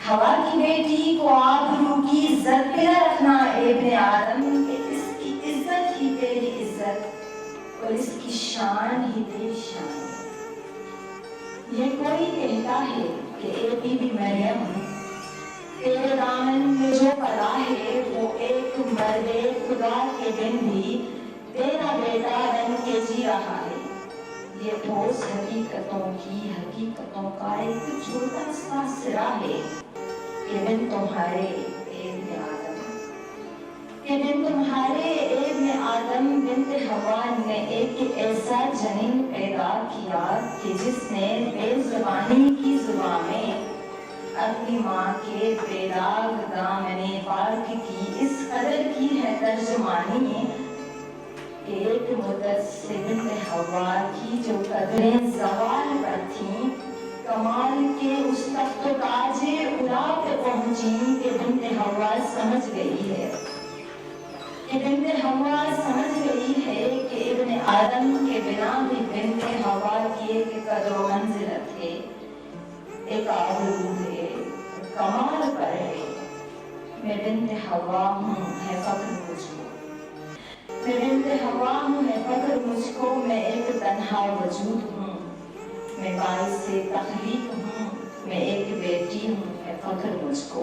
हवा की बेटी को आबरू की इज्जत पे न रखना इब्न आदम, इसकी इज्जत ही तेरी इज्जत और इसकी शान ही तेरी शान। ये कोई कहता है कि ए बीबी मरियम, तेरे दामन में जो पला है वो एक मर्दे खुदा के दिन भी तेरा बेटा बन के जी रहा है। ये ठोस हकीकतों की हकीकतों का एक छोटा सा सिरा है। ये दिन तुम्हारे इब्न आदम, ये दिन तुम्हारे इब्न आदम बिन्त हवा ने एक ऐसा जनीन पैदा किया कि जिसने बेज़ुबानी की जुबान में अपनी माँ के बेदाग दामने पाक की इस कदर की है तर्जुमानी। एक मुद्दत से बिन्त हवा की जो कदरें ज़वाल पर थीं, कमाल के उस तख्त ताजे उला पे पहुंची कि बिन्त हवा समझ गई है, कि बिन्त हवा समझ गई है कि इब्न आदम के बिना भी बिन्त हवा की एक कदर मंजिलत है, एक आबरू है, कमाल पर है। मैं बिन्त हवा हूँ, है फख्र मुझको, मैं बिन्त हवा हूँ, है फख्र मुझको, मैं एक तन्हा वजूद हूँ, मैं बाइस से तखलीक हूँ, मैं एक बेटी हूँ, है फख्र मुझको।